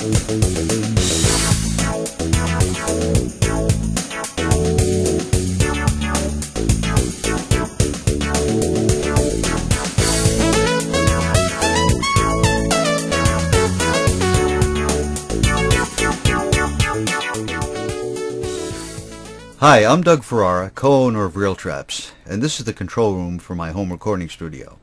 Hi, I'm Doug Ferrara, co-owner of Real Traps, and this is the control room for my home recording studio.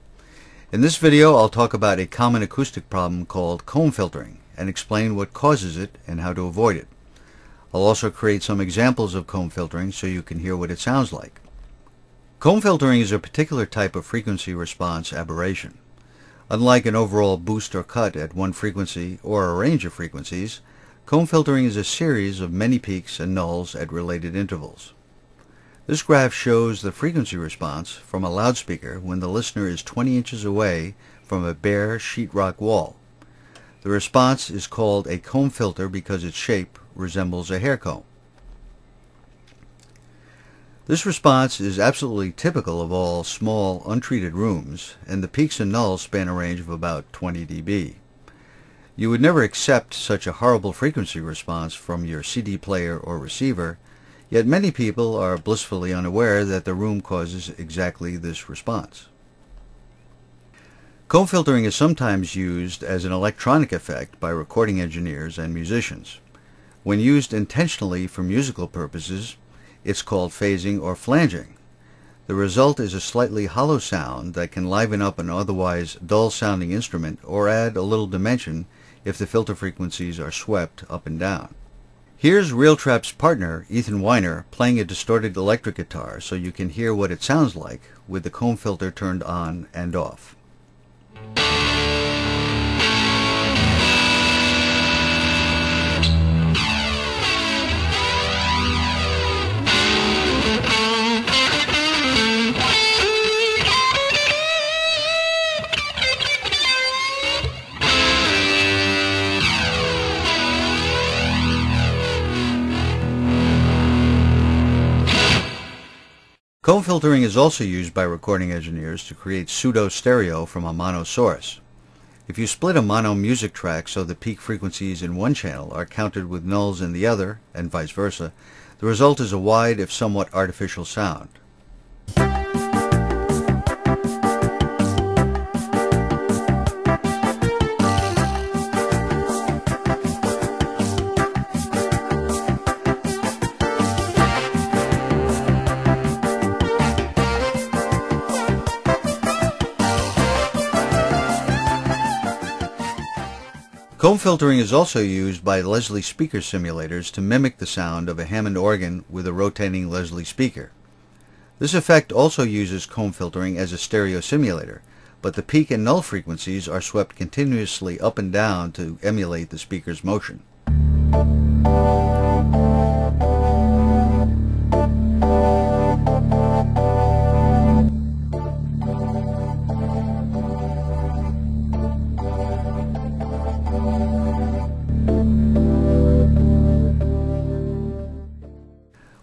In this video, I'll talk about a common acoustic problem called comb filtering and explain what causes it and how to avoid it. I'll also create some examples of comb filtering so you can hear what it sounds like. Comb filtering is a particular type of frequency response aberration. Unlike an overall boost or cut at one frequency or a range of frequencies, comb filtering is a series of many peaks and nulls at related intervals. This graph shows the frequency response from a loudspeaker when the listener is 20 inches away from a bare sheetrock wall. The response is called a comb filter because its shape resembles a hair comb. This response is absolutely typical of all small, untreated rooms, and the peaks and nulls span a range of about 20 dB. You would never accept such a horrible frequency response from your CD player or receiver, yet many people are blissfully unaware that the room causes exactly this response. Comb filtering is sometimes used as an electronic effect by recording engineers and musicians. When used intentionally for musical purposes, it's called phasing or flanging. The result is a slightly hollow sound that can liven up an otherwise dull-sounding instrument or add a little dimension if the filter frequencies are swept up and down. Here's Real Trap's partner, Ethan Weiner, playing a distorted electric guitar so you can hear what it sounds like with the comb filter turned on and off. Comb filtering is also used by recording engineers to create pseudo-stereo from a mono source. If you split a mono music track so the peak frequencies in one channel are counted with nulls in the other, and vice versa, the result is a wide if somewhat artificial sound. Comb filtering is also used by Leslie speaker simulators to mimic the sound of a Hammond organ with a rotating Leslie speaker. This effect also uses comb filtering as a stereo simulator, but the peak and null frequencies are swept continuously up and down to emulate the speaker's motion.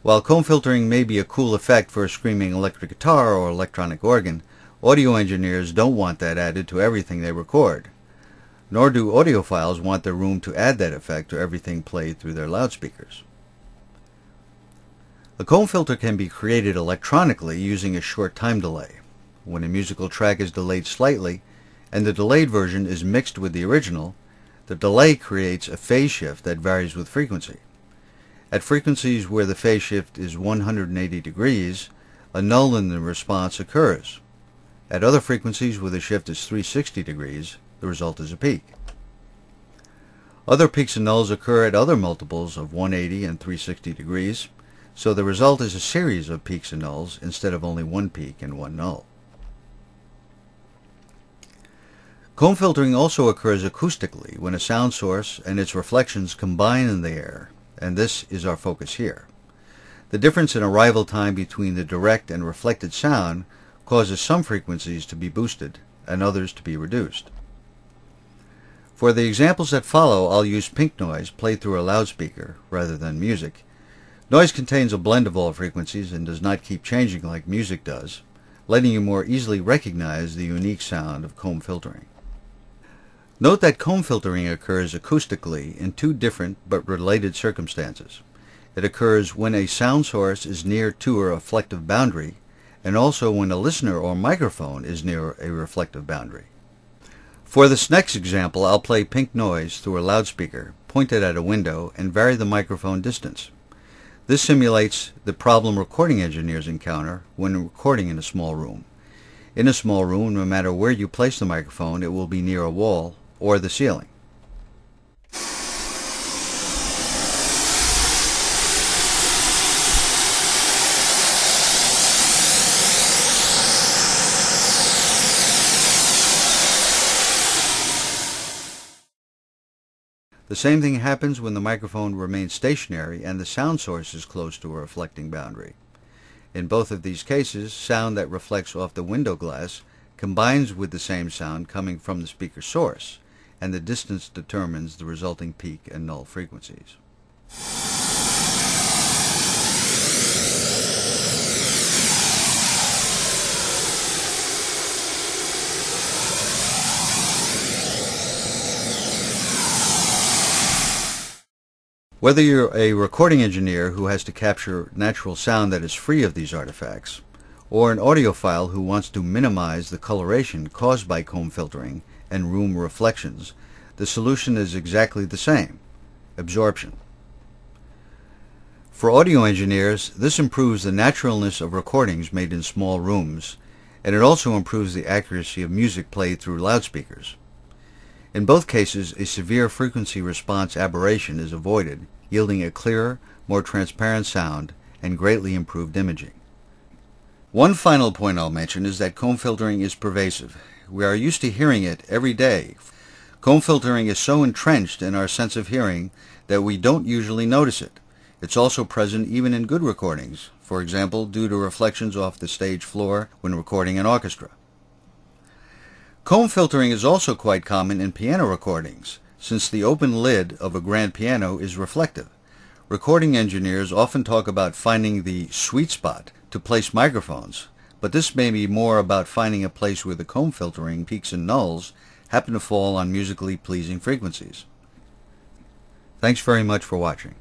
While comb filtering may be a cool effect for a screaming electric guitar or electronic organ, audio engineers don't want that added to everything they record. Nor do audiophiles want their room to add that effect to everything played through their loudspeakers. A comb filter can be created electronically using a short time delay. When a musical track is delayed slightly, and the delayed version is mixed with the original, the delay creates a phase shift that varies with frequency. At frequencies where the phase shift is 180 degrees, a null in the response occurs. At other frequencies where the shift is 360 degrees, the result is a peak. Other peaks and nulls occur at other multiples of 180 and 360 degrees, so the result is a series of peaks and nulls instead of only one peak and one null. Comb filtering also occurs acoustically when a sound source and its reflections combine in the air, and this is our focus here. The difference in arrival time between the direct and reflected sound causes some frequencies to be boosted and others to be reduced. For the examples that follow, I'll use pink noise played through a loudspeaker rather than music. Noise contains a blend of all frequencies and does not keep changing like music does, letting you more easily recognize the unique sound of comb filtering. Note that comb filtering occurs acoustically in two different but related circumstances. It occurs when a sound source is near to a reflective boundary, and also when a listener or microphone is near a reflective boundary. For this next example, I'll play pink noise through a loudspeaker pointed at a window and vary the microphone distance. This simulates the problem recording engineers encounter when recording in a small room. In a small room, no matter where you place the microphone, it will be near a wall or the ceiling. The same thing happens when the microphone remains stationary and the sound source is close to a reflecting boundary. In both of these cases, sound that reflects off the window glass combines with the same sound coming from the speaker source, and the distance determines the resulting peak and null frequencies. Whether you're a recording engineer who has to capture natural sound that is free of these artifacts, or an audiophile who wants to minimize the coloration caused by comb filtering and room reflections, the solution is exactly the same: absorption. For audio engineers, this improves the naturalness of recordings made in small rooms, and it also improves the accuracy of music played through loudspeakers. In both cases, a severe frequency response aberration is avoided, yielding a clearer, more transparent sound and greatly improved imaging. One final point I'll mention is that comb filtering is pervasive. We are used to hearing it every day. Comb filtering is so entrenched in our sense of hearing that we don't usually notice it. It's also present even in good recordings, for example, due to reflections off the stage floor when recording an orchestra. Comb filtering is also quite common in piano recordings, since the open lid of a grand piano is reflective. Recording engineers often talk about finding the sweet spot to place microphones, but this may be more about finding a place where the comb filtering peaks and nulls happen to fall on musically pleasing frequencies. Thanks very much for watching.